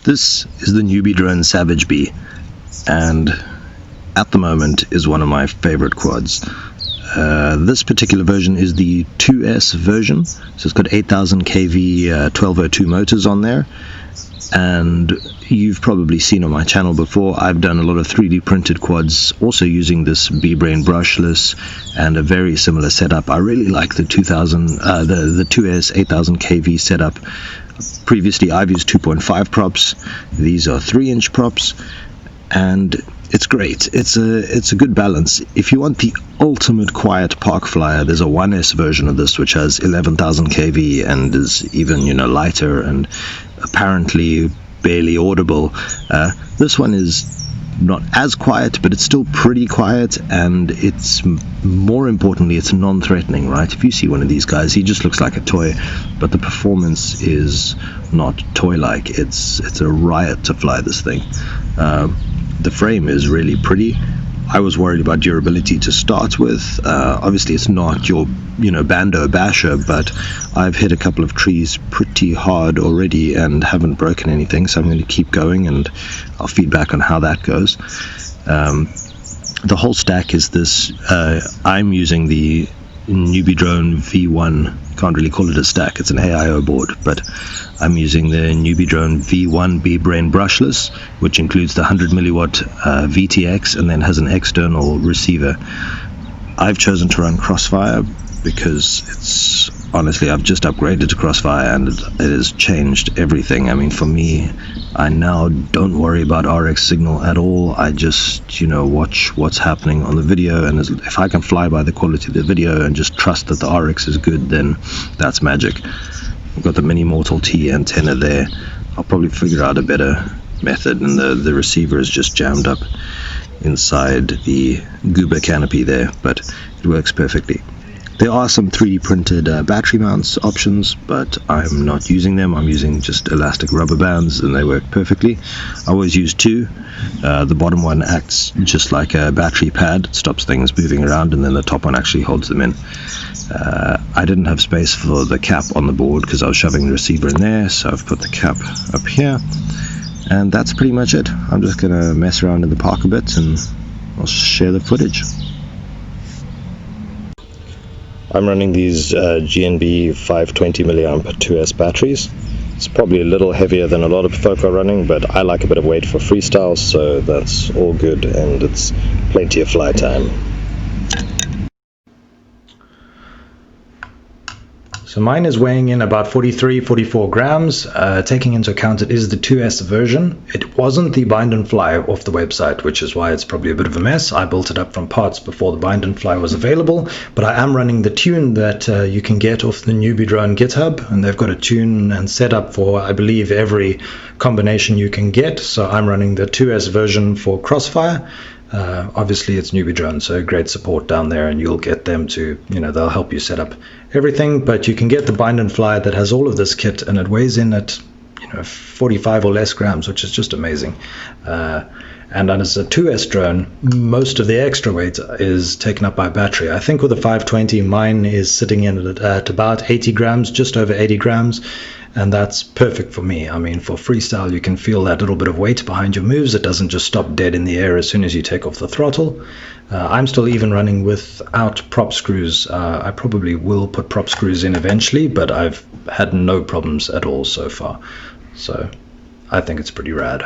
This is the NewBeeDrone Savage Bee, and at the moment is one of my favorite quads. This particular version is the 2S version, so it's got 8000 kV 1202 motors on there, and you've probably seen on my channel before, I've done a lot of 3D printed quads also using this Bee-Brain brushless and a very similar setup. I really like the 2S 8000 kV setup. Previously I've used 2.5 props, these are 3-inch props, and it's great. It's a good balance. If you want the ultimate quiet park flyer, there's a 1S version of this which has 11,000 kV and is even, lighter and apparently barely audible. This one is not as quiet, but it's still pretty quiet, and it's more importantly, it's non-threatening, right? If you see one of these guys, he just looks like a toy, but the performance is not toy-like. It's a riot to fly this thing. The frame is really pretty. I was worried about durability to start with. Obviously it's not your Bando basher, but I've hit a couple of trees pretty hard already and haven't broken anything, so I'm going to keep going and I'll feed back on how that goes. The whole stack is this. I'm using the NewBeeDrone V1. Can't really call it a stack, it's an AIO board, but I'm using the NewBeeDrone V1 Bee-Brain brushless, which includes the 100 milliwatt VTX and then has an external receiver. I've chosen to run Crossfire because it's honestly, I've just upgraded to Crossfire and it has changed everything. I mean, for me, I now don't worry about RX signal at all. I just watch what's happening on the video, and if I can fly by the quality of the video and just trust that the RX is good, then that's magic. I've got the Mini Mortal T antenna there. I'll probably figure out a better method, and the receiver is just jammed up inside the Goober canopy there, but it works perfectly. There are some 3D printed battery mounts options, but I'm not using them. I'm using just elastic rubber bands and they work perfectly. I always use two. The bottom one acts just like a battery pad. It stops things moving around, and then the top one actually holds them in. I didn't have space for the cap on the board because I was shoving the receiver in there, so I've put the cap up here. And that's pretty much it. I'm just going to mess around in the park a bit and I'll share the footage. I'm running these GNB 520 milliamp 2S batteries. It's probably a little heavier than a lot of folk are running, but I like a bit of weight for freestyle, so that's all good, and it's plenty of fly time. So mine is weighing in about 44 grams, taking into account it is the 2S version. It wasn't the bind and fly off the website, which is why it's probably a bit of a mess. I built it up from parts before the bind and fly was available, but I am running the tune that you can get off the NewBeeDrone GitHub, and they've got a tune and setup for, I believe, every combination you can get. So I'm running the 2S version for Crossfire. Obviously it's NewBeeDrone, so great support down there, and you'll get them to, they'll help you set up everything. But you can get the bind and fly that has all of this kit, and it weighs in at 45 or less grams, which is just amazing. And as a 2S drone, most of the extra weight is taken up by battery. I think with the 520, mine is sitting in at about 80 grams, just over 80 grams. And that's perfect for me. I mean, for freestyle, you can feel that little bit of weight behind your moves. It doesn't just stop dead in the air as soon as you take off the throttle. I'm still even running without prop screws. I probably will put prop screws in eventually, but I've had no problems at all so far. So I think it's pretty rad.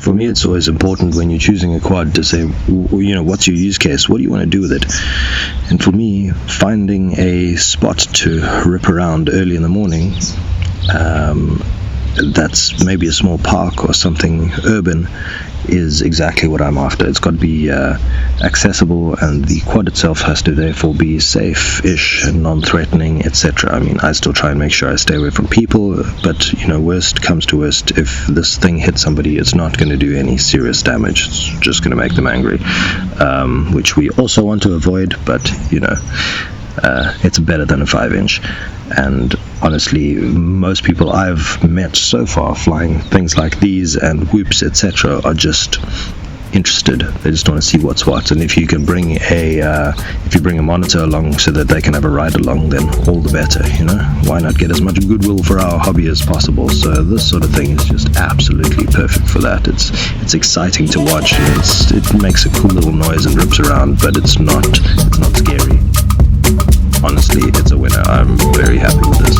For me, it's always important when you're choosing a quad to say, what's your use case? What do you want to do with it? And for me, finding a spot to rip around early in the morning, that's maybe a small park or something urban, is exactly what I'm after. It's got to be accessible, and the quad itself has to therefore be safe-ish and non-threatening, etc. I mean, I still try and make sure I stay away from people, but worst comes to worst, if this thing hits somebody, it's not going to do any serious damage. It's just going to make them angry, which we also want to avoid, but it's better than a 5-inch. And honestly, most people I've met so far flying things like these and whoops, etc., are just interested. They just want to see what's what. And if you can bring a monitor along so that they can have a ride along, then all the better. Why not get as much goodwill for our hobby as possible? So this sort of thing is just absolutely perfect for that. It's exciting to watch. It makes a cool little noise and rips around, but it's not scary. Honestly, it's a winner. I'm very happy with this.